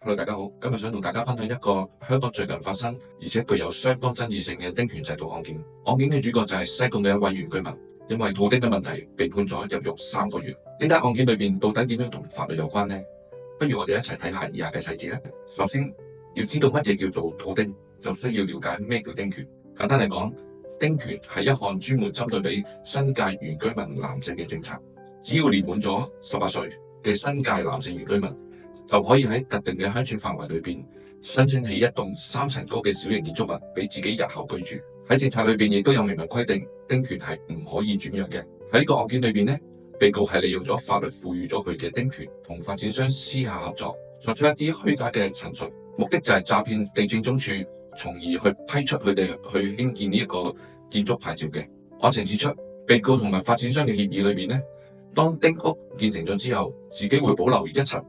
Hello，大家好，今日想同大家分享一個香港最近發生而且具有相當爭議性嘅丁權制度案件。案件嘅主角就係西貢嘅一位原居民，因為土丁嘅問題被判咗入獄3個月。呢單案件裏邊到底點樣同法律有關呢？不如我哋一齊睇下以下嘅細節啦。首先要知道乜嘢叫做土丁，就需要了解咩叫丁權。簡單嚟講，丁權係一項專門針對俾新界原居民男性嘅政策。只要年滿咗18歲嘅新界男性原居民，就可以喺特定嘅鄉村範圍裏邊申請起一棟3層高嘅小型建築物俾自己日後居住。喺政策裏邊亦都有明文規定，丁權係唔可以轉讓嘅。喺呢個案件裏邊呢，被告係利用咗法律賦予咗佢嘅丁權，同發展商私下合作，作出一啲虛假嘅陳述，目的就係詐騙地政總署，從而去批出佢哋去興建呢一個建築牌照嘅。案情指出，被告同埋發展商嘅協議裏邊呢，當丁屋建成咗之後，自己會保留1層。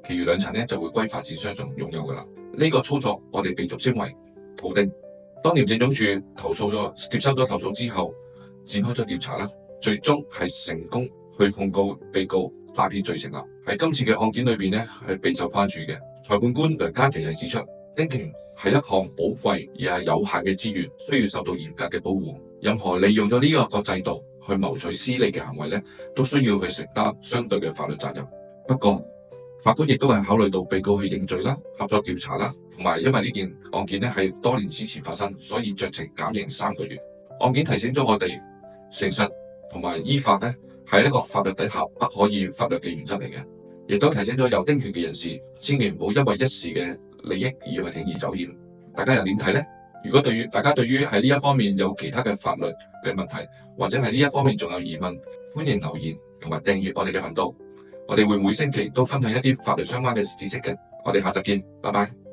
其餘2層咧就會歸發展商所擁有噶啦。呢個操作我哋被俗稱為土丁。當廉政總署接收咗投訴之後，展開咗調查啦，最終係成功去控告被告詐騙罪成立。喺今次嘅案件裏邊咧，係備受關注嘅。裁判官梁家琪係指出，丁權係一項寶貴而係有限嘅資源，需要受到嚴格嘅保護。任何利用咗呢一個制度去謀取私利嘅行為咧，都需要去承擔相對嘅法律責任。不過，法官亦都係考慮到被告去認罪啦、合作調查啦，同埋因為呢件案件咧係多年之前發生，所以酌情減刑3個月。案件提醒咗我哋，誠實同埋依法咧係一個法律底下不可以忽略嘅原則嚟嘅，亦都提醒咗有丁權嘅人士，千祈唔好因為一時嘅利益而去鋌而走險。大家又點睇呢？如果大家對於喺呢一方面有其他嘅法律嘅問題，或者係呢一方面仲有疑問，歡迎留言同埋訂閱我哋嘅頻道。我哋會每星期都分享一啲法律相關嘅知識嘅，我哋下集見，拜拜。